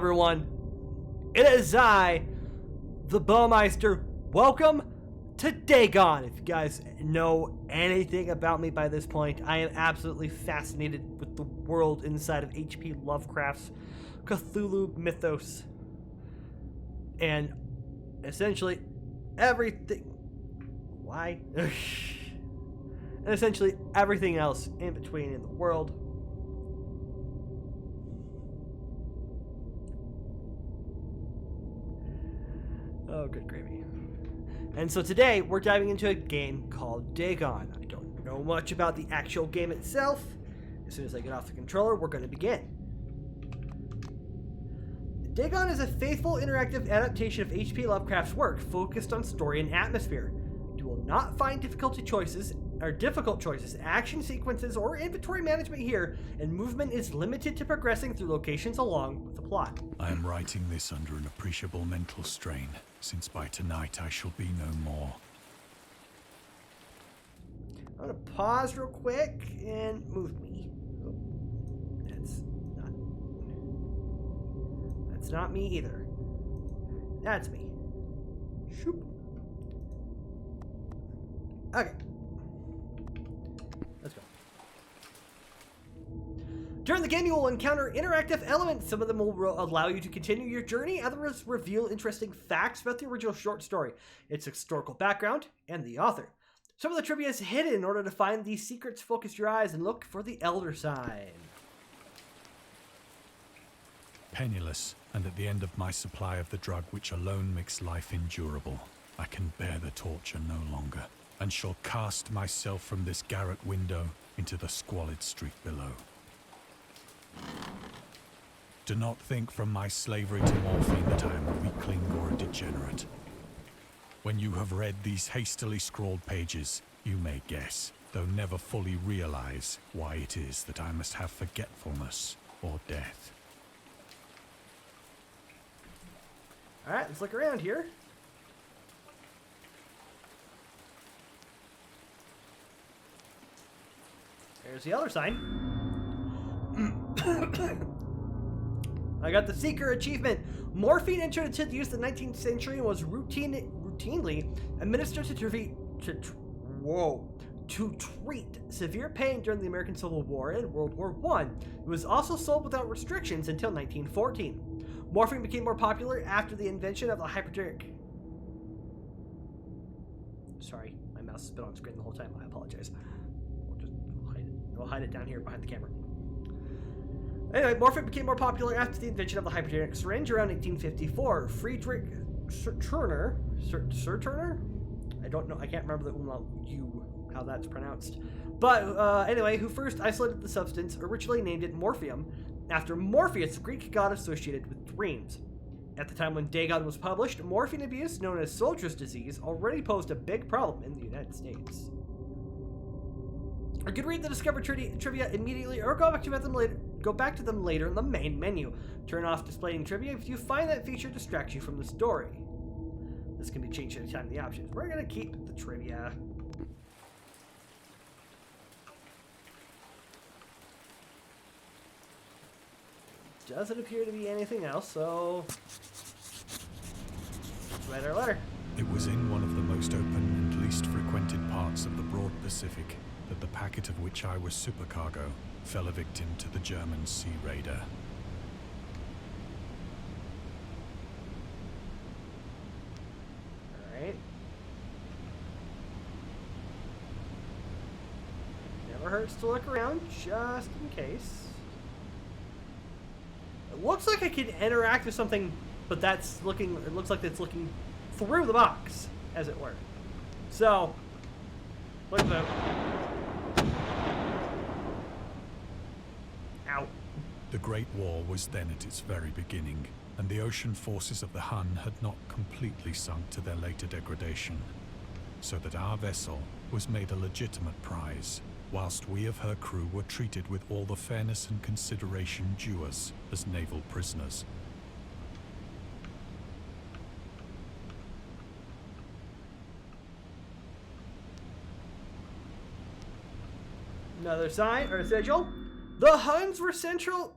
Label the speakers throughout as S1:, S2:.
S1: everyone. It is I, the Bowmeister. Welcome to Dagon. If you guys know anything about me by this point, I am absolutely fascinated with the world inside of H.P. Lovecraft's Cthulhu mythos. And essentially everything... Why? And essentially everything else in between in the world. Oh, good gravy. And so today, we're diving into a game called Dagon. I don't know much about the actual game itself. As soon as I get off the controller, we're going to begin. Dagon is a faithful, interactive adaptation of H.P. Lovecraft's work, focused on story and atmosphere. You will not find difficult choices, action sequences, or inventory management here, and movement is limited to progressing through locations along with the plot.
S2: I am writing this under an appreciable mental strain, since by tonight I shall be no more.
S1: I'm gonna pause real quick and move me. Oh, that's not me either. That's me. Shoop. Okay. Let's go. During the game, you will encounter interactive elements. Some of them will allow you to continue your journey. Others reveal interesting facts about the original short story, its historical background, and the author. Some of the trivia is hidden. In order to find these secrets, focus your eyes and look for the Elder Sign.
S2: Penniless, and at the end of my supply of the drug which alone makes life endurable, I can bear the torture no longer, and shall cast myself from this garret window into the squalid street below. Do not think from my slavery to morphine that I am a weakling or a degenerate. When you have read these hastily scrawled pages, you may guess, though never fully realize, why it is that I must have forgetfulness or death.
S1: Alright, let's look around here. There's the Elder Sign. I got the Seeker achievement. Morphine entered into use in the 19th century and was routinely administered to treat severe pain during the American Civil War and World War I. It was also sold without restrictions until 1914. Morphine became more popular after the invention of the hypodermic. Sorry, my mouse has been on screen the whole time. I apologize. We'll hide it down here behind the camera. Anyway, morphine became more popular after the invention of the hypodermic syringe around 1854. Friedrich Turner? Sir Turner? I don't know. I can't remember the umlaut U, how that's pronounced. But anyway, who first isolated the substance, originally named it morphium, after Morpheus, a Greek god associated with dreams. At the time when Dagon was published, morphine abuse, known as soldier's disease, already posed a big problem in the United States. You could read the Discover trivia immediately, or go back to them later in the main menu. Turn off displaying trivia if you find that feature distracts you from the story. This can be changed anytime in the options. We're going to keep the trivia. Doesn't appear to be anything else, so let's write our letter.
S2: It was in one of the most open and least frequented parts of the broad Pacific that the packet of which I was supercargo fell a victim to the German sea raider.
S1: Alright. Never hurts to look around, just in case. It looks like I can interact with something, but it looks like it's looking through the box, as it were. So, look at that. Ow.
S2: The Great War was then at its very beginning, and the ocean forces of the Hun had not completely sunk to their later degradation, so that our vessel was made a legitimate prize, whilst we of her crew were treated with all the fairness and consideration due us as naval prisoners.
S1: Another sign, or a sigil. The Huns were central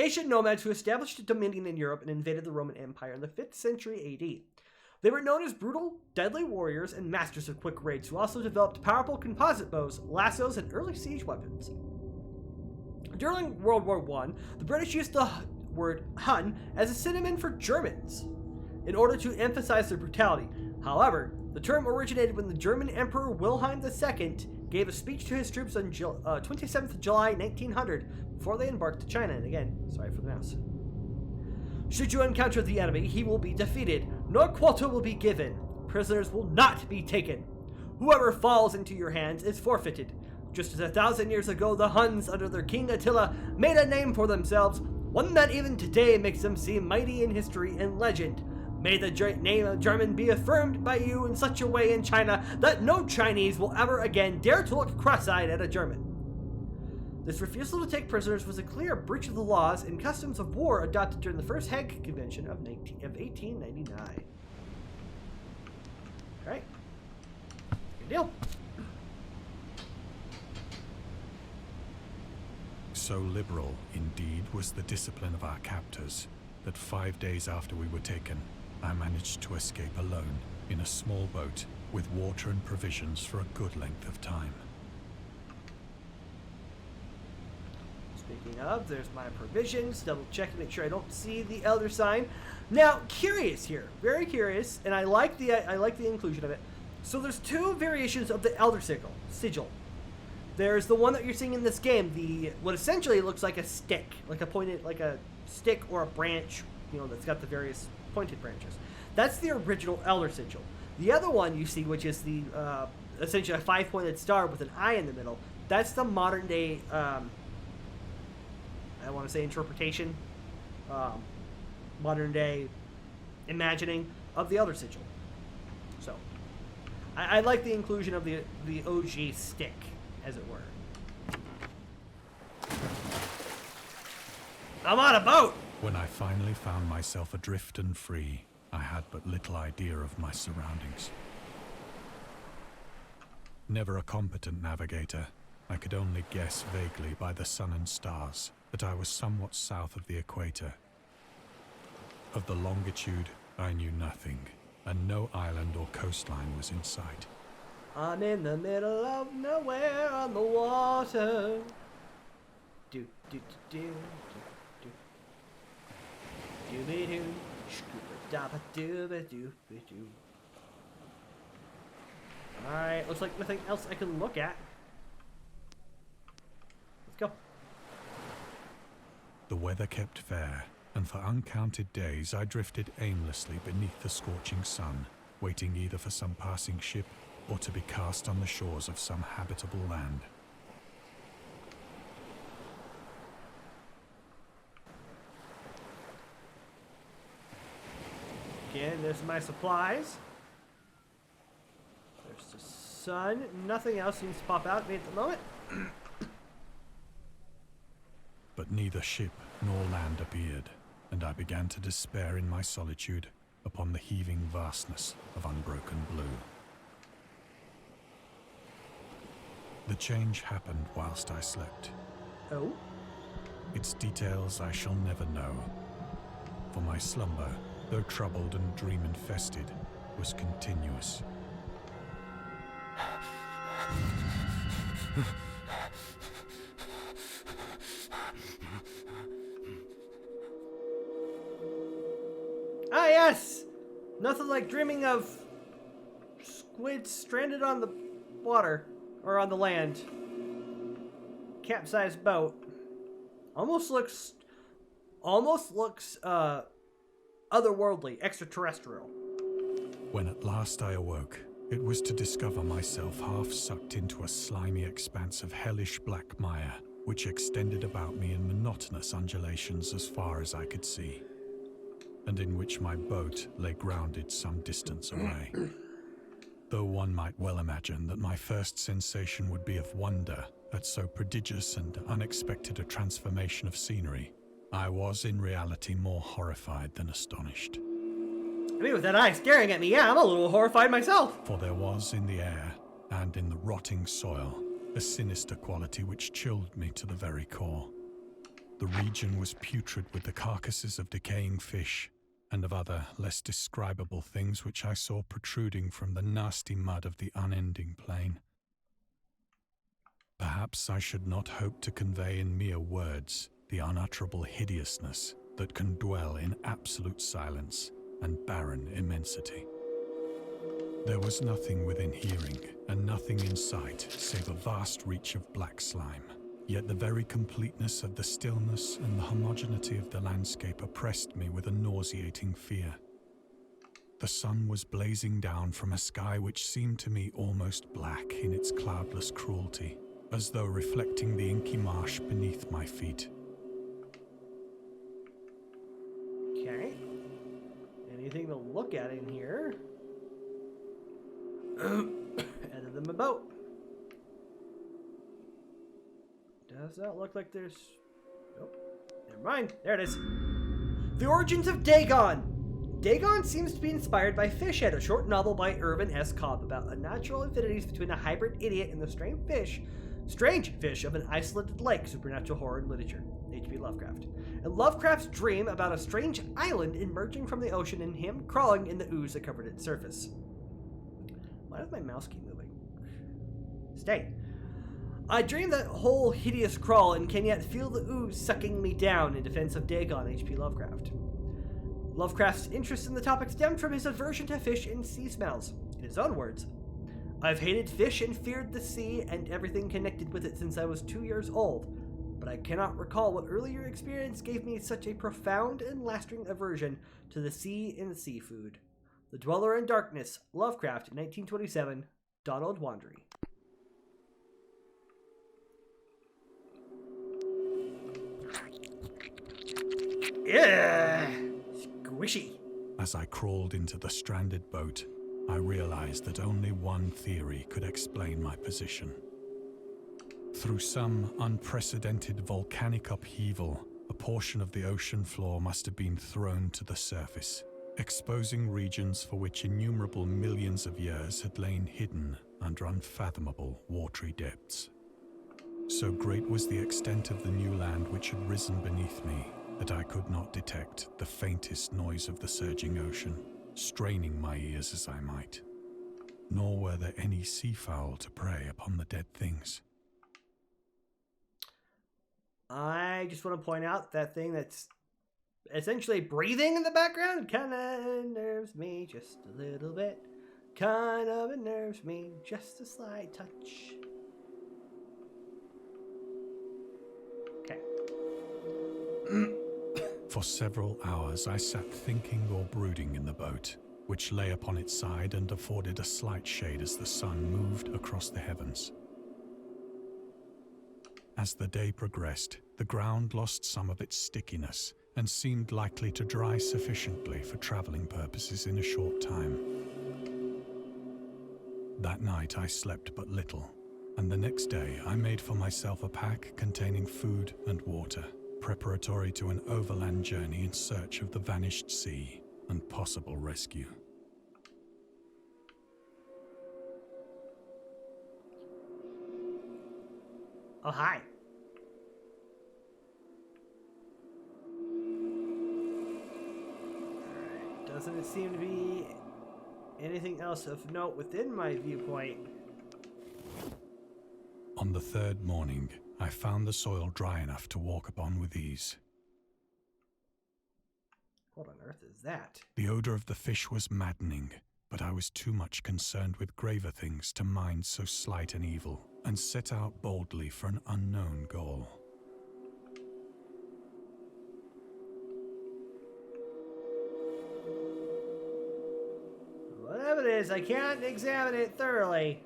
S1: Asian nomads who established a dominion in Europe and invaded the Roman Empire in the 5th century AD. They were known as brutal, deadly warriors and masters of quick raids who also developed powerful composite bows, lassos, and early siege weapons. During World War I, the British used the word Hun as a synonym for Germans in order to emphasize their brutality. However, the term originated when the German Emperor Wilhelm II gave a speech to his troops on 27th July 1900 before they embarked to China. And again, sorry for the mouse. Should you encounter the enemy, he will be defeated. No quarter will be given. Prisoners will not be taken. Whoever falls into your hands is forfeited. Just as 1,000 years ago, the Huns, under their King Attila, made a name for themselves, one that even today makes them seem mighty in history and legend. May the name of German be affirmed by you in such a way in China that no Chinese will ever again dare to look cross-eyed at a German. This refusal to take prisoners was a clear breach of the laws and customs of war adopted during the First Hague Convention of 1899. Alright. Good deal.
S2: So liberal, indeed, was the discipline of our captors, that 5 days after we were taken, I managed to escape alone in a small boat with water and provisions for a good length of time.
S1: Speaking of, there's my provisions. Double check to make sure I don't see the elder sign. Now, curious here, very curious, and I like the inclusion of it. So there's two variations of the elder sigil. There's the one that you're seeing in this game, what essentially looks like a stick, like a stick or a branch, that's got the various pointed branches. That's the original elder sigil. The other one you see, which is the essentially a 5-pointed star with an eye in the middle, that's the modern day. I want to say interpretation, modern day imagining of the elder sigil. So, I like the inclusion of the OG stick, as it were. I'm on a boat!
S2: When I finally found myself adrift and free, I had but little idea of my surroundings. Never a competent navigator, I could only guess vaguely by the sun and stars that I was somewhat south of the equator. Of the longitude, I knew nothing, and no island or coastline was in sight.
S1: I'm in the middle of nowhere on the water. Do do do do do do do do scuba dabba dooba doo doo. Alright, looks like nothing else I can look at. Let's go.
S2: The weather kept fair, and for uncounted days I drifted aimlessly beneath the scorching sun, waiting either for some passing ship or to be cast on the shores of some habitable land.
S1: Again, there's my supplies. There's the sun. Nothing else seems to pop out at me at the moment.
S2: But neither ship nor land appeared, and I began to despair in my solitude upon the heaving vastness of unbroken blue. The change happened whilst I slept.
S1: Oh?
S2: Its details I shall never know, for my slumber, though troubled and dream-infested, was continuous.
S1: Ah, yes! Nothing like dreaming of squids stranded on the water, or on the land. Capsized boat. Almost looks otherworldly, extraterrestrial.
S2: When at last I awoke, it was to discover myself half sucked into a slimy expanse of hellish black mire, which extended about me in monotonous undulations as far as I could see, and in which my boat lay grounded some distance away. Though one might well imagine that my first sensation would be of wonder at so prodigious and unexpected a transformation of scenery, I was in reality more horrified than astonished.
S1: I mean, with that eye staring at me, yeah, I'm a little horrified myself.
S2: For there was in the air, and in the rotting soil, a sinister quality which chilled me to the very core. The region was putrid with the carcasses of decaying fish and of other, less describable things which I saw protruding from the nasty mud of the unending plain. Perhaps I should not hope to convey in mere words the unutterable hideousness that can dwell in absolute silence and barren immensity. There was nothing within hearing and nothing in sight save a vast reach of black slime. Yet the very completeness of the stillness and the homogeneity of the landscape oppressed me with a nauseating fear. The sun was blazing down from a sky which seemed to me almost black in its cloudless cruelty, as though reflecting the inky marsh beneath my feet.
S1: Okay. Anything to look at in here? Other than my boat. Does not look like there's... Nope. Never mind. There it is. The Origins of Dagon. Dagon seems to be inspired by Fishhead, a short novel by Irvin S. Cobb about unnatural affinities between a hybrid idiot and the strange fish of an isolated lake, supernatural horror literature. H.P. Lovecraft. And Lovecraft's dream about a strange island emerging from the ocean and him crawling in the ooze that covered its surface. Why does my mouse keep moving? Stay. I dream that whole hideous crawl and can yet feel the ooze sucking me down in defense of Dagon, H.P. Lovecraft. Lovecraft's interest in the topic stemmed from his aversion to fish and sea smells. In his own words, I've hated fish and feared the sea and everything connected with it since I was 2 years old, but I cannot recall what earlier experience gave me such a profound and lasting aversion to the sea and seafood. The Dweller in Darkness, Lovecraft, 1927, Donald Wandry. Yeah, squishy.
S2: As I crawled into the stranded boat, I realized that only one theory could explain my position. Through some unprecedented volcanic upheaval, a portion of the ocean floor must have been thrown to the surface, exposing regions for which innumerable millions of years had lain hidden under unfathomable watery depths. So great was the extent of the new land which had risen beneath me that I could not detect the faintest noise of the surging ocean, straining my ears as I might. Nor were there any seafowl to prey upon the dead things.
S1: I just want to point out that thing that's essentially breathing in the background kind of unnerves me just a little bit. Kind of unnerves me just a slight touch. Okay.
S2: For several hours I sat thinking or brooding in the boat, which lay upon its side and afforded a slight shade as the sun moved across the heavens. As the day progressed, the ground lost some of its stickiness and seemed likely to dry sufficiently for traveling purposes in a short time. That night I slept but little, and the next day I made for myself a pack containing food and water, preparatory to an overland journey in search of the vanished sea and possible rescue.
S1: Oh, hi. Alright, doesn't seem to be anything else of note within my viewpoint.
S2: On the third morning, I found the soil dry enough to walk upon with ease.
S1: What on earth is that?
S2: The odor of the fish was maddening, but I was too much concerned with graver things to mind so slight an evil, and set out boldly for an unknown goal.
S1: Whatever it is, I can't examine it thoroughly.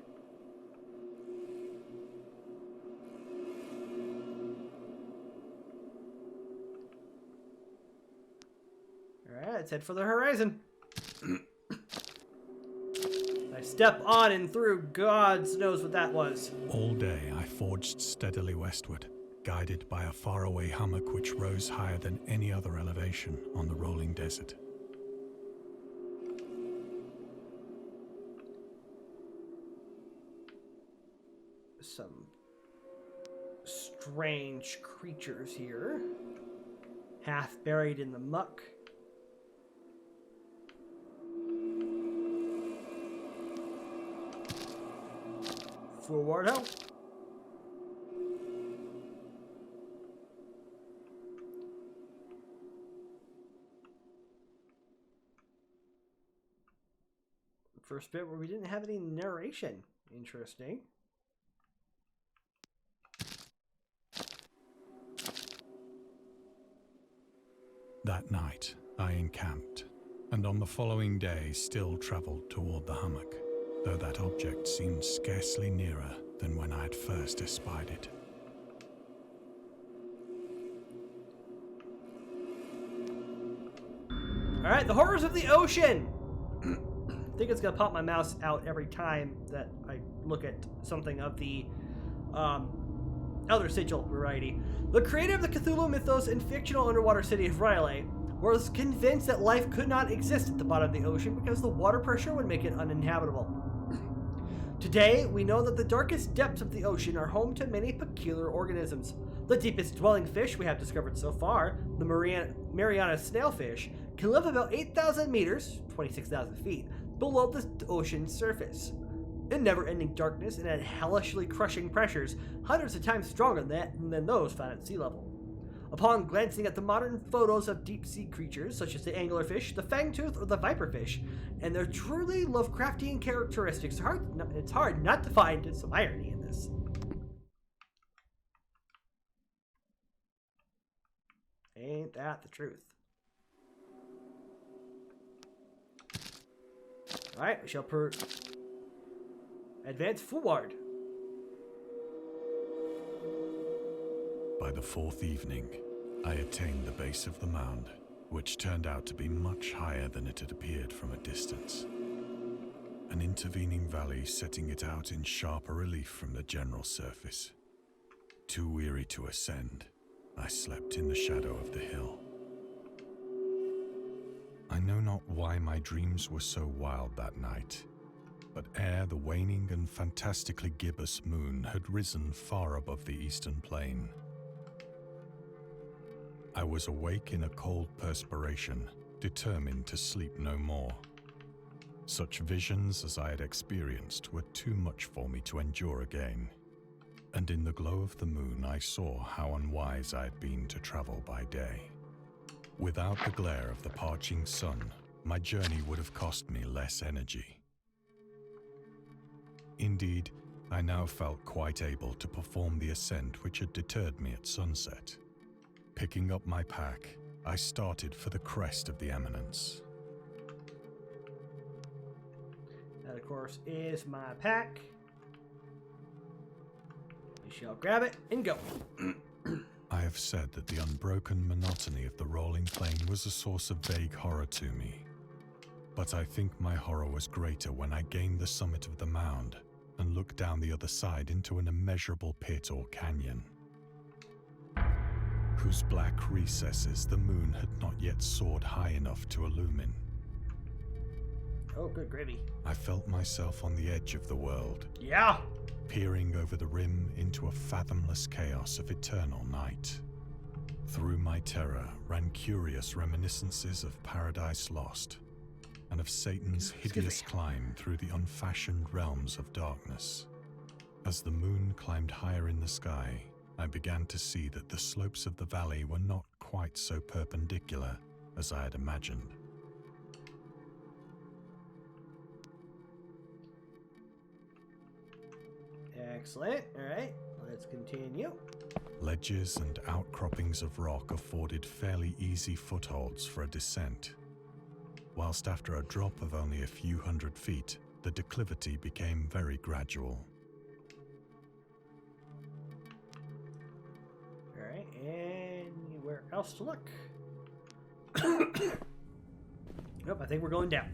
S1: Alright, let's head for the horizon. I step on and through, God knows what that was.
S2: All day I forged steadily westward, guided by a faraway hummock which rose higher than any other elevation on the rolling desert.
S1: Some strange creatures here. Half buried in the muck. Forward out. First bit where we didn't have any narration. Interesting.
S2: That night, I encamped, and on the following day still travelled toward the hummock, though that object seemed scarcely nearer than when I had first espied it.
S1: Alright, the horrors of the ocean! I think it's gonna pop my mouse out every time that I look at something of the Elder Sigil variety. The creator of the Cthulhu mythos and fictional underwater city of R'lyeh was convinced that life could not exist at the bottom of the ocean because the water pressure would make it uninhabitable. Today, we know that the darkest depths of the ocean are home to many peculiar organisms. The deepest dwelling fish we have discovered so far, the Mariana snailfish, can live about 8,000 meters, 26,000 feet, below the ocean's surface. In never-ending darkness and at hellishly crushing pressures, hundreds of times stronger than those found at sea level. Upon glancing at the modern photos of deep-sea creatures, such as the anglerfish, the fangtooth, or the viperfish, and their truly Lovecraftian characteristics, it's hard not to find some irony in this. Ain't that the truth? Alright, we shall advance forward.
S2: By the fourth evening, I attained the base of the mound, which turned out to be much higher than it had appeared from a distance. An intervening valley setting it out in sharper relief from the general surface. Too weary to ascend, I slept in the shadow of the hill. I know not why my dreams were so wild that night, but ere the waning and fantastically gibbous moon had risen far above the eastern plain, I was awake in a cold perspiration, determined to sleep no more. Such visions as I had experienced were too much for me to endure again, and in the glow of the moon I saw how unwise I had been to travel by day. Without the glare of the parching sun, my journey would have cost me less energy. Indeed, I now felt quite able to perform the ascent which had deterred me at sunset. Picking up my pack, I started for the crest of the eminence.
S1: That, of course, is my pack. We shall grab it and go.
S2: I have said that the unbroken monotony of the rolling plain was a source of vague horror to me. But I think my horror was greater when I gained the summit of the mound and looked down the other side into an immeasurable pit or canyon, whose black recesses the moon had not yet soared high enough to illumine.
S1: Oh, good gravy.
S2: I felt myself on the edge of the world.
S1: Yeah!
S2: Peering over the rim into a fathomless chaos of eternal night. Through my terror ran curious reminiscences of Paradise Lost, and of Satan's hideous climb through the unfashioned realms of darkness. As the moon climbed higher in the sky, I began to see that the slopes of the valley were not quite so perpendicular as I had imagined.
S1: Excellent. Alright, let's continue.
S2: Ledges and outcroppings of rock afforded fairly easy footholds for a descent, whilst after a drop of only a few hundred feet, the declivity became very gradual.
S1: Alright, and where else to look? Nope, I think we're going down.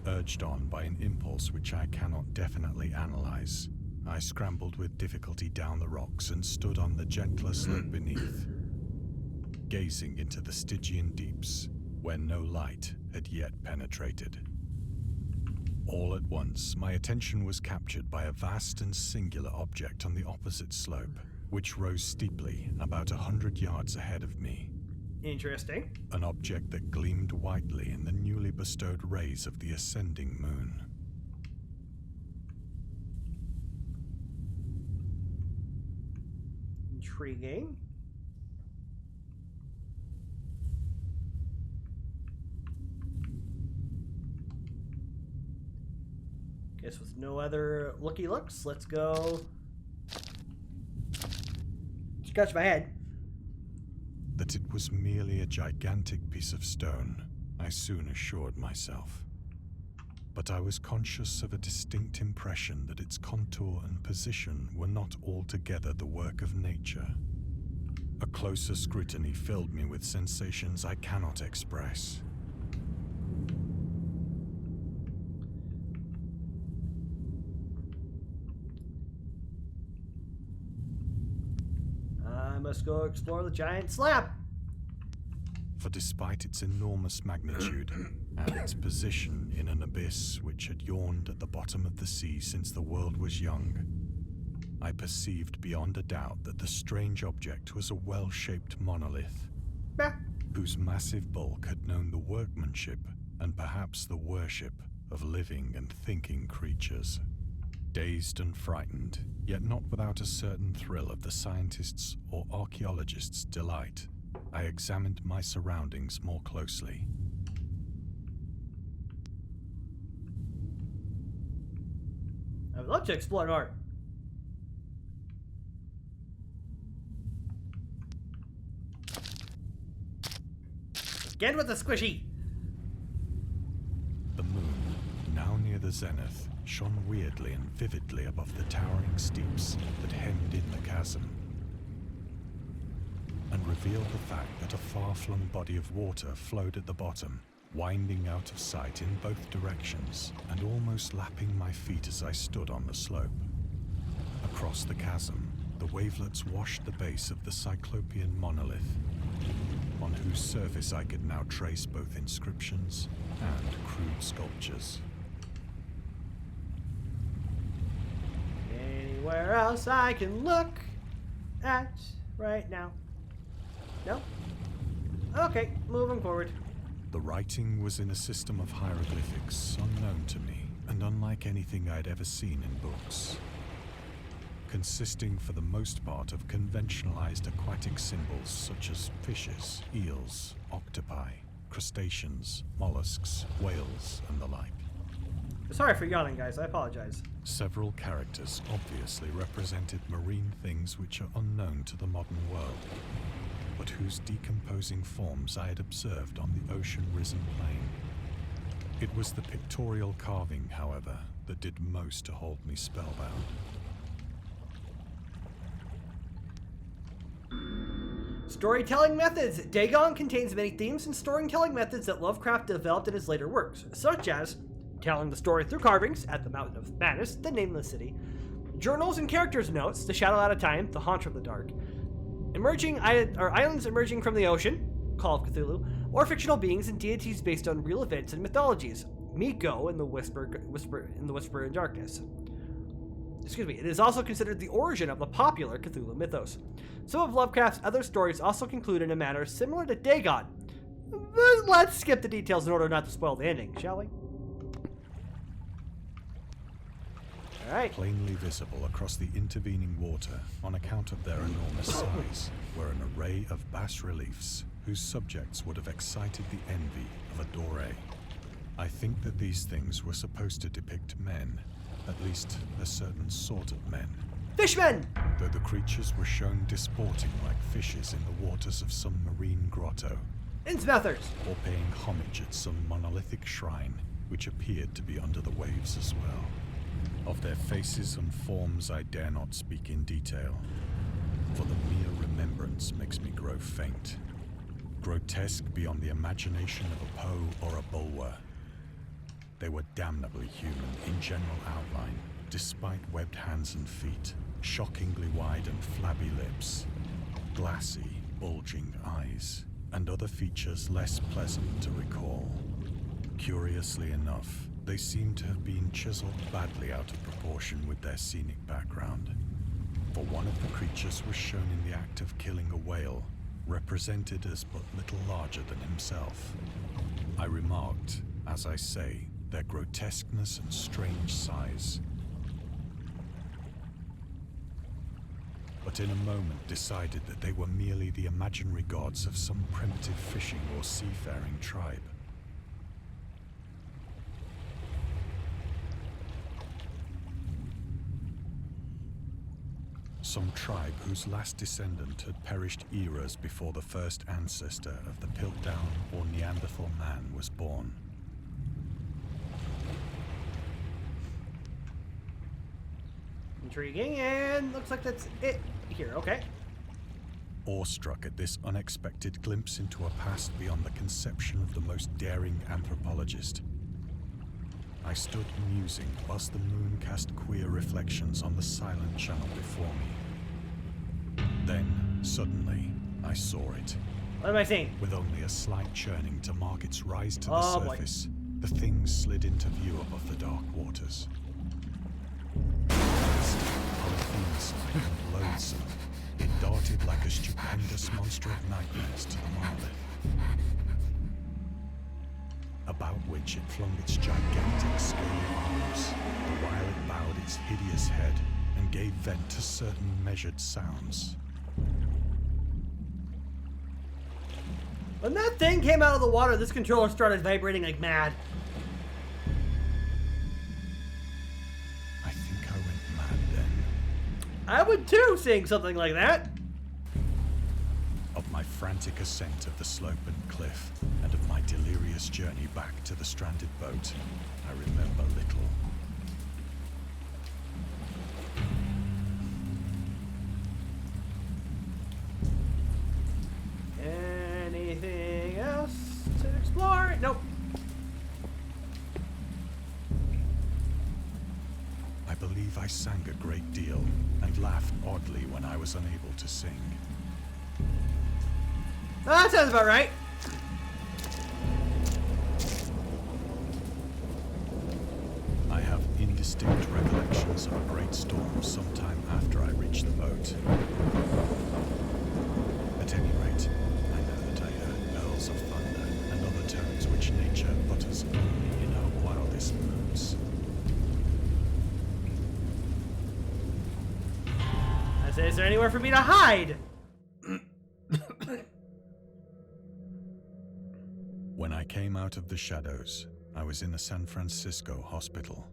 S2: Urged on by an impulse which I cannot definitely analyze, I scrambled with difficulty down the rocks and stood on the gentler slope beneath, gazing into the Stygian deeps where no light had yet penetrated. All at once, my attention was captured by a vast and singular object on the opposite slope, which rose steeply about 100 yards ahead of me.
S1: Interesting.
S2: An object that gleamed whitely in the newly bestowed rays of the ascending moon.
S1: Intriguing. Guess with no other looky looks, let's go. Scratch my head.
S2: That it was merely a gigantic piece of stone, I soon assured myself. But I was conscious of a distinct impression that its contour and position were not altogether the work of nature. A closer scrutiny filled me with sensations I cannot express.
S1: I must go explore the giant slab.
S2: For despite its enormous magnitude and its position in an abyss which had yawned at the bottom of the sea since the world was young, I perceived beyond a doubt that the strange object was a well-shaped monolith, whose massive bulk had known the workmanship and perhaps the worship of living and thinking creatures. Dazed and frightened, yet not without a certain thrill of the scientist's or archaeologist's delight, I examined my surroundings more closely.
S1: I would love to explore more. Get with the squishy.
S2: The moon, now near the zenith, shone weirdly and vividly above the towering steeps that hemmed in the chasm, and revealed the fact that a far-flung body of water flowed at the bottom, winding out of sight in both directions and almost lapping my feet as I stood on the slope. Across the chasm, the wavelets washed the base of the cyclopean monolith, on whose surface I could now trace both inscriptions and crude sculptures.
S1: Anywhere else I can look at right now? No? Okay, moving forward.
S2: The writing was in a system of hieroglyphics unknown to me and unlike anything I'd ever seen in books, consisting for the most part of conventionalized aquatic symbols such as fishes, eels, octopi, crustaceans, mollusks, whales, and the like.
S1: Sorry for yawning, guys. I apologize.
S2: Several characters obviously represented marine things which are unknown to the modern world, but whose decomposing forms I had observed on the ocean-risen plain. It was the pictorial carving, however, that did most to hold me spellbound.
S1: Storytelling methods. Dagon contains many themes and storytelling methods that Lovecraft developed in his later works, such as telling the story through carvings at the Mountain of Madness, the Nameless City, journals and characters' notes, The Shadow Out of Time, The Haunter of the Dark, islands emerging from the ocean, Call of Cthulhu, or fictional beings and deities based on real events and mythologies, Miko in the Whisper in Darkness. Excuse me. It is also considered the origin of the popular Cthulhu mythos. Some of Lovecraft's other stories also conclude in a manner similar to Dagon. But let's skip the details in order not to spoil the ending, shall we? Alright.
S2: Plainly visible across the intervening water, on account of their enormous size, were an array of bas-reliefs whose subjects would have excited the envy of a Doré. I think that these things were supposed to depict men, at least a certain sort of men.
S1: Fishmen!
S2: Though the creatures were shown disporting like fishes in the waters of some marine grotto,
S1: Innsmouthers!
S2: or paying homage at some monolithic shrine which appeared to be under the waves as well. Of their faces and forms I dare not speak in detail, for the mere remembrance makes me grow faint. Grotesque beyond the imagination of a Poe or a Bulwer. They were damnably human in general outline, despite webbed hands and feet, shockingly wide and flabby lips, glassy, bulging eyes, and other features less pleasant to recall. Curiously enough, They seem to have been chiseled badly out of proportion with their scenic background. For one of the creatures was shown in the act of killing a whale, represented as but little larger than himself. I remarked, as I say, their grotesqueness and strange size. But in a moment decided that they were merely the imaginary gods of some primitive fishing or seafaring tribe. Some tribe whose last descendant had perished eras before the first ancestor of the Piltdown or Neanderthal man was born.
S1: Intriguing, and looks like that's it here, okay.
S2: Awestruck at this unexpected glimpse into a past beyond the conception of the most daring anthropologist, I stood musing whilst the moon cast queer reflections on the silent channel before me. Then, suddenly, I saw it.
S1: What am I seeing?
S2: With only a slight churning to mark its rise to the
S1: Oh,
S2: surface, the thing slid into view above the dark waters. Polyphemus-like and loathsome, it darted like a stupendous monster of nightmares to the monolith, about which it flung its gigantic scaly arms, the while it bowed its hideous head and gave vent to certain measured sounds.
S1: When that thing came out of the water, this controller started vibrating like mad.
S2: I think I went mad then.
S1: I would too, seeing something like that.
S2: Of my frantic ascent of the slope and cliff, and of my delirious journey back to the stranded boat, I remember little.
S1: Anything else to explore? Nope.
S2: I believe I sang a great deal, and laughed oddly when I was unable to sing.
S1: Oh, that sounds about right.
S2: I have indistinct recollections of a great storm sometime after I reached the boat. At any rate, I know that I heard pearls of thunder and other tones which nature utters only in her wildest moods.
S1: I say, is there anywhere for me to hide?
S2: When I came out of the shadows, I was in a San Francisco hospital,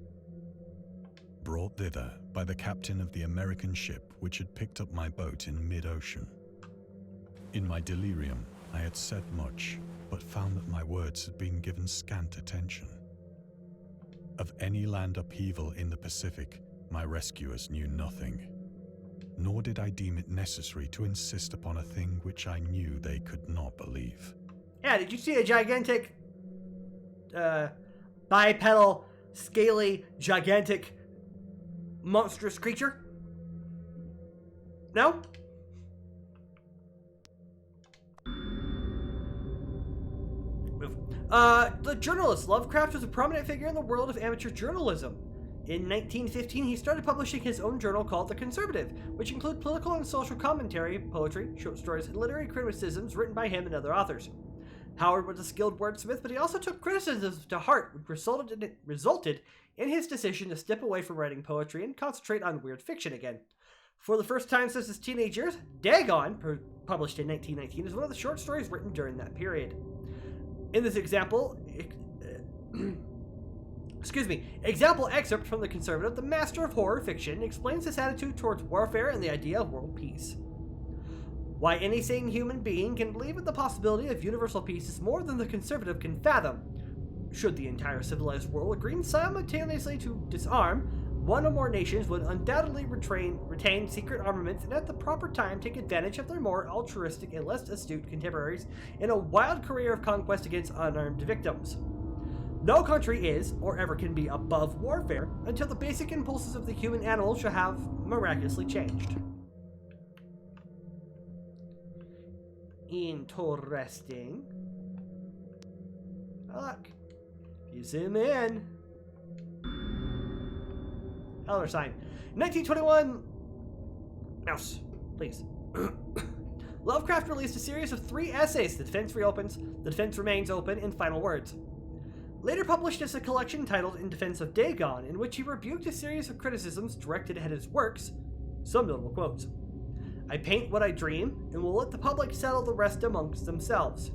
S2: brought thither by the captain of the American ship which had picked up my boat in mid-ocean. In my delirium, I had said much, but found that my words had been given scant attention. Of any land upheaval in the Pacific, my rescuers knew nothing, nor did I deem it necessary to insist upon a thing which I knew they could not believe.
S1: Yeah, did you see a gigantic, bipedal, scaly, gigantic, monstrous creature? No? The journalist Lovecraft was a prominent figure in the world of amateur journalism. In 1915, he started publishing his own journal called The Conservative, which included political and social commentary, poetry, short stories, and literary criticisms written by him and other authors. Howard was a skilled wordsmith, but he also took criticisms to heart, which resulted in his decision to step away from writing poetry and concentrate on weird fiction again. For the first time since his teenage years, Dagon, published in 1919, is one of the short stories written during that period. In this example excerpt from The Conservative, the master of horror fiction explains his attitude towards warfare and the idea of world peace. Why any sane human being can believe in the possibility of universal peace is more than the Conservative can fathom. Should the entire civilized world agree simultaneously to disarm, one or more nations would undoubtedly retain secret armaments and at the proper time take advantage of their more altruistic and less astute contemporaries in a wild career of conquest against unarmed victims. No country is, or ever can be, above warfare until the basic impulses of the human animal shall have miraculously changed. Interesting. Look, if you zoom in, Elder sign. 1921. Mouse, please. Lovecraft released a series of 3 essays, The Defense Reopens, The Defense Remains Open, and Final Words. Later published as a collection titled In Defense of Dagon, in which he rebuked a series of criticisms directed at his works. Some notable quotes. I paint what I dream, and will let the public settle the rest amongst themselves.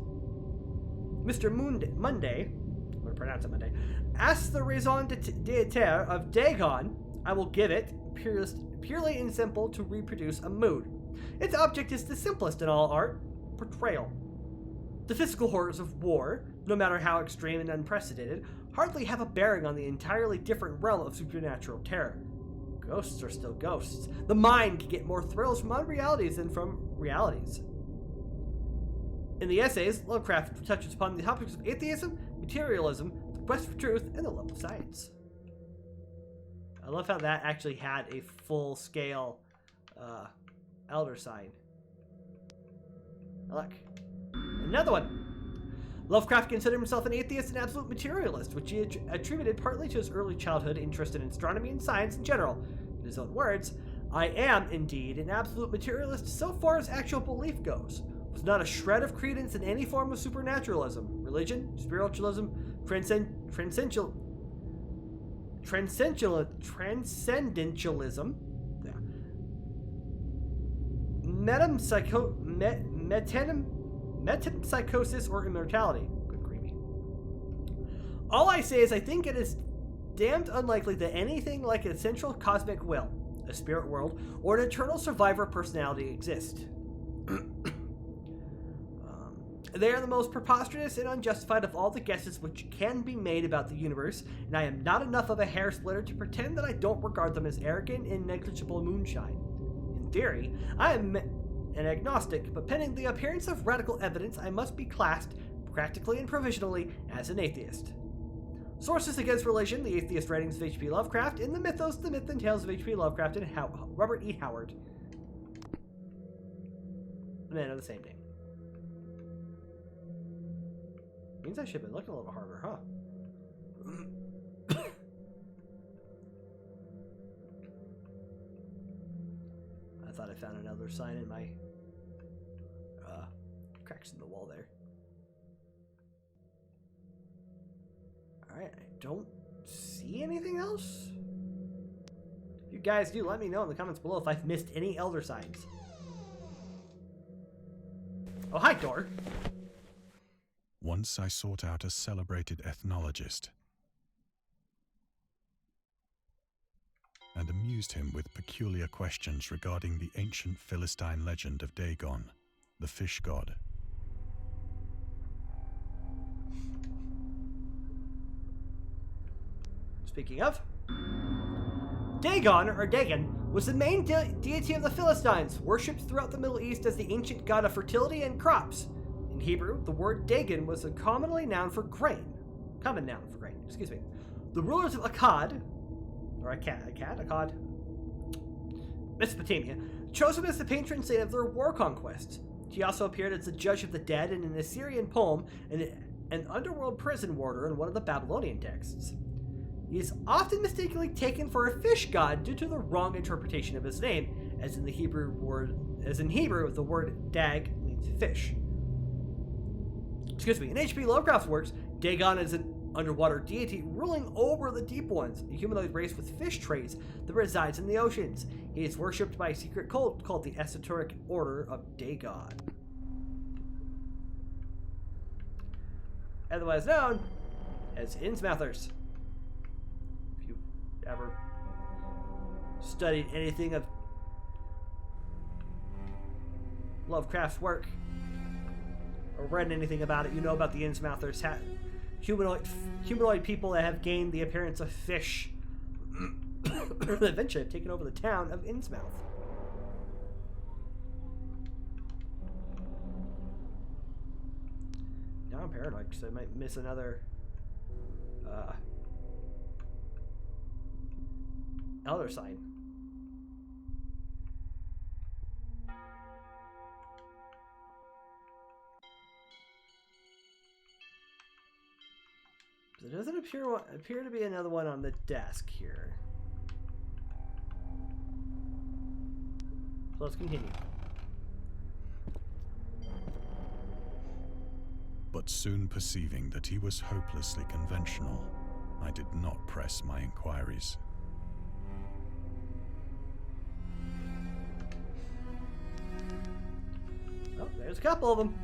S1: Mr. Monday, I'm going to pronounce it Monday, asks the raison d'etre of Dagon. I will give it, purely and simple, to reproduce a mood. Its object is the simplest in all art, portrayal. The physical horrors of war, no matter how extreme and unprecedented, hardly have a bearing on the entirely different realm of supernatural terror. Ghosts are still ghosts. The mind can get more thrills from unrealities than from realities. In the essays, Lovecraft touches upon the topics of atheism, materialism, the quest for truth, and the love of science. I love how that actually had a full-scale elder sign. Look. Another one. Lovecraft considered himself an atheist and absolute materialist, which he attributed partly to his early childhood interest in astronomy and science in general. In his own words, I am, indeed, an absolute materialist so far as actual belief goes. With not a shred of credence in any form of supernaturalism, religion, spiritualism, transcendentalism, metempsychosis, or immortality. Good creamy. All I say is I think it is damned unlikely that anything like a central cosmic will, a spirit world, or an eternal survivor personality exist. They are the most preposterous and unjustified of all the guesses which can be made about the universe, and I am not enough of a hair splitter to pretend that I don't regard them as arrogant and negligible moonshine. In theory, I am an agnostic, but pending the appearance of radical evidence, I must be classed, practically and provisionally, as an atheist. Sources against religion, the atheist writings of H.P. Lovecraft, and the mythos, the myth and tales of H.P. Lovecraft and Robert E. Howard. The men of the same name. Means I should have been looking a little harder, huh? I thought I found another sign in my cracks in the wall there. Alright, I don't see anything else. If you guys do, let me know in the comments below if I've missed any elder signs. Oh, hi, door.
S2: Once I sought out a celebrated ethnologist and amused him with peculiar questions regarding the ancient Philistine legend of Dagon, the fish god.
S1: Speaking of, Dagon, or Dagon, was the main deity of the Philistines, worshipped throughout the Middle East as the ancient god of fertility and crops. In Hebrew, the word Dagon was a common noun for grain. The rulers of Akkad, Mesopotamia, chose him as the patron saint of their war conquests. He also appeared as the judge of the dead in an Assyrian poem and an underworld prison warder in one of the Babylonian texts. He is often mistakenly taken for a fish god due to the wrong interpretation of his name, as in Hebrew, the word dag means fish. In H.P. Lovecraft's works, Dagon is an underwater deity ruling over the deep ones, a humanoid race with fish traits that resides in the oceans. He is worshipped by a secret cult called the Esoteric Order of Dagon, otherwise known as Innsmouthers. If you've ever studied anything of Lovecraft's work or read anything about it, you know about the Innsmouthers, humanoid people that have gained the appearance of fish that eventually have taken over the town of Innsmouth. Now I'm paranoid because I might miss another elder sign. There doesn't appear to be another one on the desk here. let's continue.
S2: But soon perceiving that he was hopelessly conventional, I did not press my inquiries.
S1: Oh, there's a couple of them.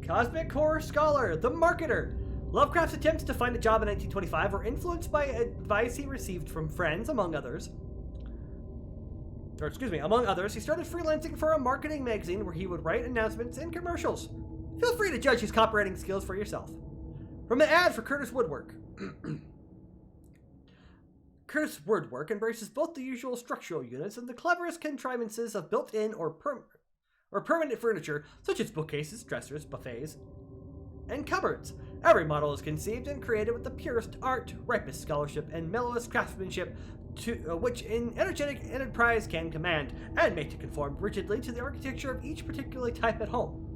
S1: Cosmic Horror Scholar, the Marketer. Lovecraft's attempts to find a job in 1925 were influenced by advice he received from friends, among others. Among others, he started freelancing for a marketing magazine where he would write announcements and commercials. Feel free to judge his copywriting skills for yourself. From an ad for Curtis Woodwork. Curtis Woodwork embraces both the usual structural units and the cleverest contrivances of built-in or permanent furniture, such as bookcases, dressers, buffets, and cupboards. Every model is conceived and created with the purest art, ripest scholarship, and mellowest craftsmanship, which an energetic enterprise can command, and make to conform rigidly to the architecture of each particular type at home.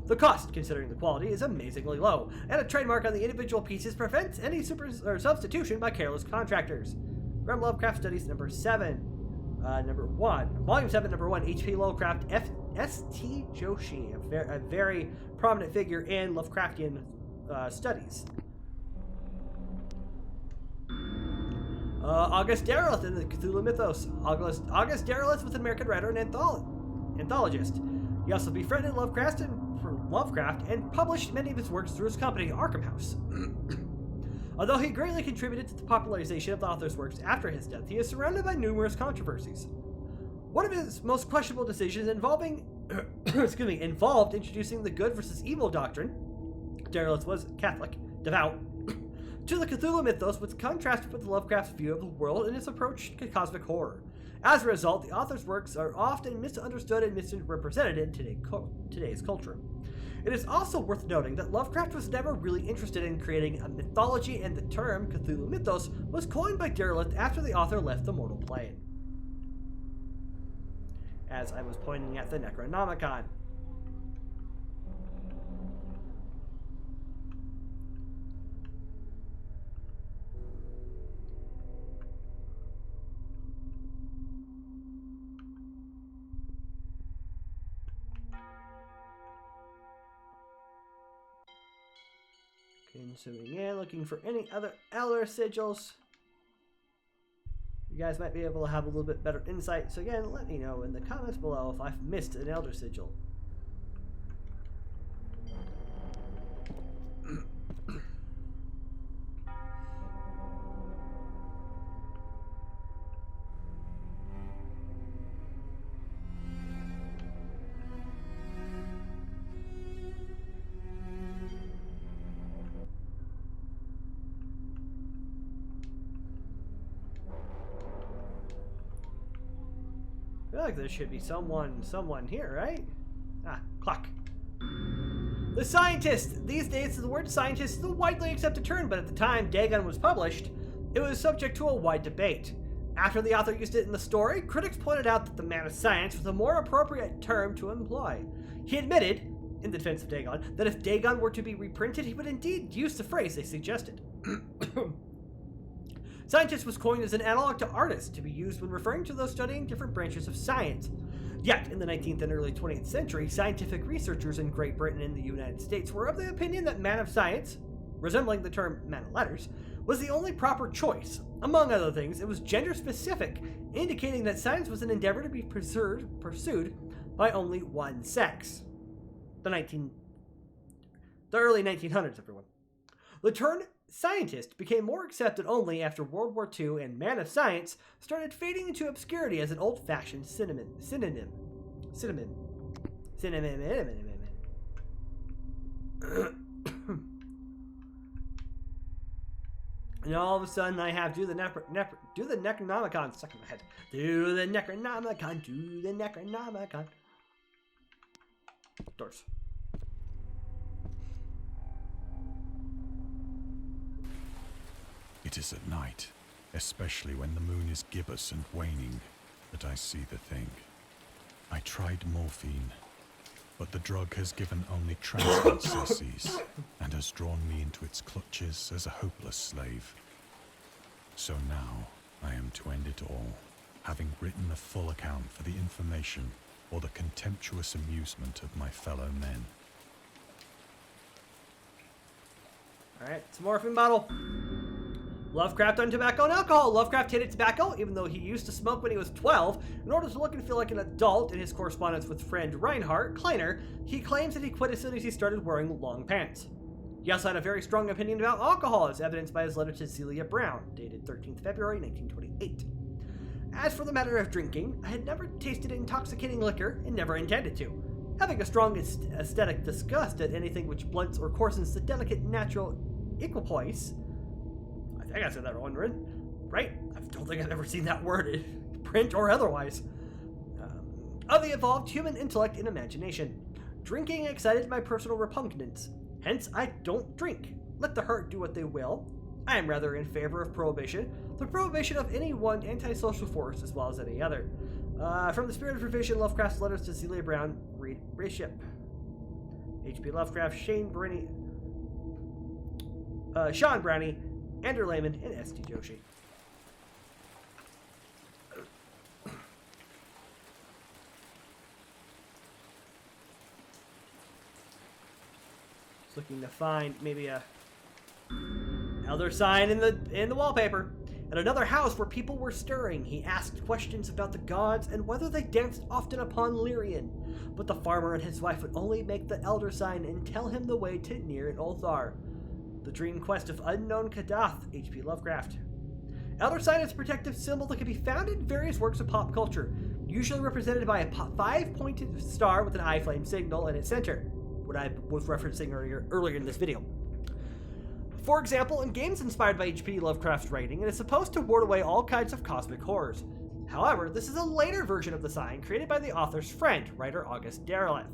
S1: The cost, considering the quality, is amazingly low, and a trademark on the individual pieces prevents any substitution by careless contractors. Graham Lovecraft Studies number 7. Number 1. Volume 7, number 1. H.P. Lovecraft, S.T. Joshi, a very prominent figure in Lovecraftian studies. August Derleth in the Cthulhu Mythos. August Derleth was an American writer and anthologist. He also befriended Lovecraft and published many of his works through his company, Arkham House. Although he greatly contributed to the popularization of the author's works after his death, he is surrounded by numerous controversies. One of his most questionable decisions involved introducing the good versus evil doctrine. Derleth was Catholic, devout, to the Cthulhu mythos, which contrasted with Lovecraft's view of the world and his approach to cosmic horror. As a result, the author's works are often misunderstood and misrepresented in today's culture. It is also worth noting that Lovecraft was never really interested in creating a mythology, and the term Cthulhu mythos was coined by Derleth after the author left the mortal plane. As I was pointing at the Necronomicon. Zooming in, looking for any other elder sigils. You guys might be able to have a little bit better insight. So again, let me know in the comments below if I've missed an elder sigil. I feel like there should be someone here, right? Ah, clock. The scientist! These days, the word scientist is a widely accepted term, but at the time Dagon was published, it was subject to a wide debate. After the author used it in the story, critics pointed out that the man of science was a more appropriate term to employ. He admitted, in the defense of Dagon, that if Dagon were to be reprinted, he would indeed use the phrase they suggested. Scientist was coined as an analog to artist, to be used when referring to those studying different branches of science. Yet, in the 19th and early 20th century, scientific researchers in Great Britain and the United States were of the opinion that man of science, resembling the term man of letters, was the only proper choice. Among other things, it was gender-specific, indicating that science was an endeavor to be pursued by only one sex. The early 1900s, everyone. The term scientist became more accepted only after World War II, and man of science started fading into obscurity as an old-fashioned synonym. And all of a sudden, I have do the Necronomicon stuck in my head. Do the Necronomicon. Doors.
S2: It is at night, especially when the moon is gibbous and waning, that I see the thing. I tried morphine, but the drug has given only transient surcease and has drawn me into its clutches as a hopeless slave. So now I am to end it all, having written a full account for the information or the contemptuous amusement of my fellow men.
S1: Alright, it's a morphine bottle. Lovecraft on tobacco and alcohol. Lovecraft hated tobacco, even though he used to smoke when he was 12. In order to look and feel like an adult in his correspondence with friend Reinhard Kleiner, he claims that he quit as soon as he started wearing long pants. He also had a very strong opinion about alcohol, as evidenced by his letter to Celia Brown, dated 13th February 1928. As for the matter of drinking, I had never tasted intoxicating liquor and never intended to. Having a strong aesthetic disgust at anything which blunts or coarsens the delicate natural equipoise. I think I said that one right? I don't think I've ever seen that word in print or otherwise. Of the evolved human intellect and imagination. Drinking excited my personal repugnance. Hence, I don't drink. Let the herd do what they will. I am rather in favor of prohibition. The prohibition of any one antisocial force as well as any other. From the Spirit of Revision, Lovecraft's letters to Celia Brown, read Bishop. H.P. Lovecraft, Sean Brownie, Andrew Lehman, and S.T. Joshi. Just looking to find maybe a elder sign in the wallpaper. At another house where people were stirring, he asked questions about the gods and whether they danced often upon Lyrian. But the farmer and his wife would only make the elder sign and tell him the way to Nir and Ulthar. The Dream Quest of Unknown Kadath, H.P. Lovecraft. Elder sign is a protective symbol that can be found in various works of pop culture, usually represented by a 5-pointed star with an eye flame signal in its center, what I was referencing earlier in this video. For example, in games inspired by H.P. Lovecraft's writing, it is supposed to ward away all kinds of cosmic horrors. However, this is a later version of the sign created by the author's friend, writer August Derleth.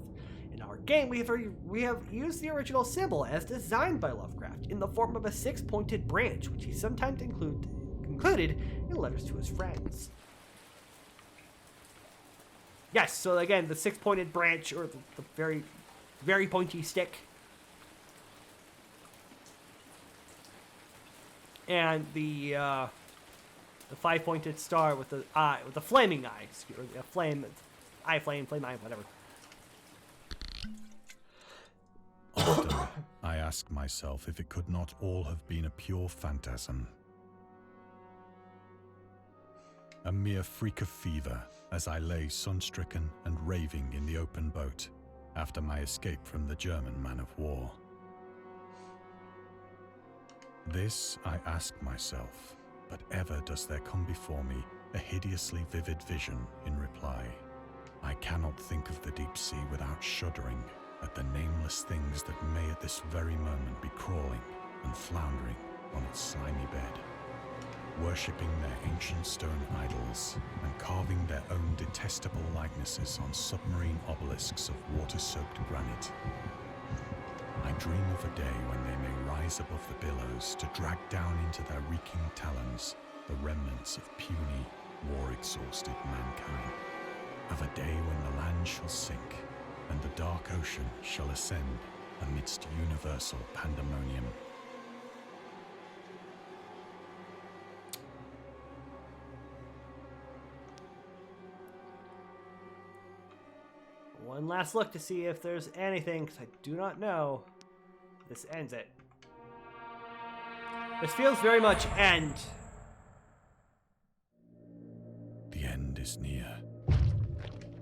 S1: In our game, we have used the original symbol as designed by Lovecraft in the form of a 6-pointed branch, which he sometimes included in letters to his friends. Yes, so again, the 6-pointed branch, or the very, very pointy stick. And the 5-pointed star with the eye, with the flaming eye, or a flame eye, whatever.
S2: Often, I ask myself if it could not all have been a pure phantasm. A mere freak of fever as I lay sun-stricken and raving in the open boat after my escape from the German man of war. This I ask myself, but ever does there come before me a hideously vivid vision in reply. I cannot think of the deep sea without shuddering at the nameless things that may at this very moment be crawling and floundering on its slimy bed, worshipping their ancient stone idols and carving their own detestable likenesses on submarine obelisks of water-soaked granite. I dream of a day when they may rise above the billows to drag down into their reeking talons the remnants of puny, war-exhausted mankind. Of a day when the land shall sink and the dark ocean shall ascend amidst universal pandemonium.
S1: One last look to see if there's anything, because I do not know. This ends it. This feels very much end.
S2: The end is near.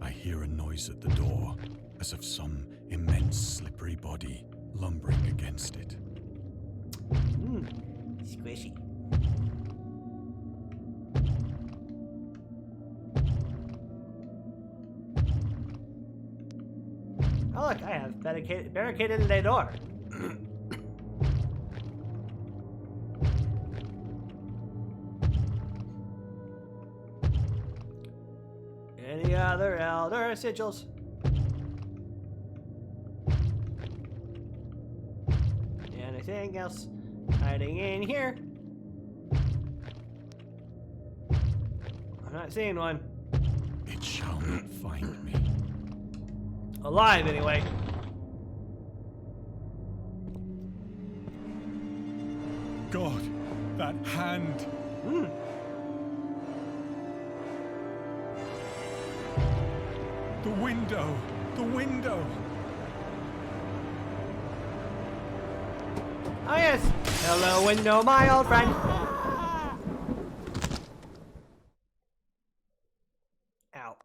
S2: I hear a noise at the door, as of some immense slippery body lumbering against it.
S1: Squishy. Oh look, I have barricaded the door. Any other elder sigils? Anything else hiding in here? I'm not seeing one.
S2: It shall not find me.
S1: Alive, anyway.
S2: God, that hand! The window! The window!
S1: Oh yes! Hello, window, my old friend! Ow.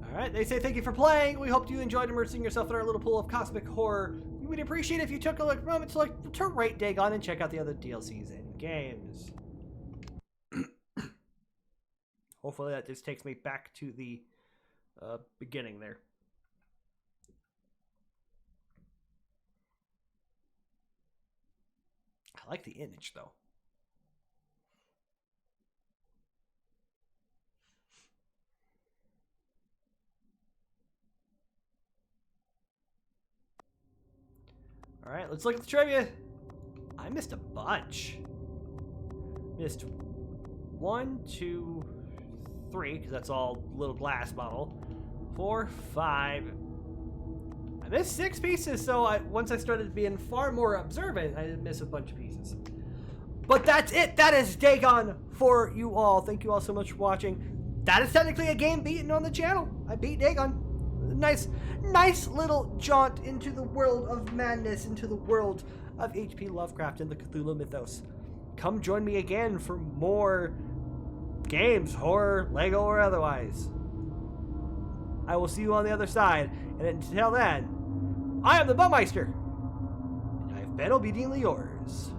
S1: Alright, they say thank you for playing. We hope you enjoyed immersing yourself in our little pool of cosmic horror. We would appreciate it if you took a moment to rate Dagon and check out the other DLCs and games. Hopefully that just takes me back to the beginning there. I like the image though. All right, let's look at the trivia. I missed a bunch. Missed 1, 2, 3, because that's all little glass bottle. 4, 5. I missed 6 pieces, so once I started being far more observant, I didn't miss a bunch of pieces. But that's it. That is Dagon for you all. Thank you all so much for watching. That is technically a game beaten on the channel. I beat Dagon. Nice little jaunt into the world of madness, into the world of H.P. Lovecraft and the Cthulhu mythos. Come join me again for more games, horror, Lego, or otherwise. I will see you on the other side, and until then, I am the Bummeister, and I have been obediently yours.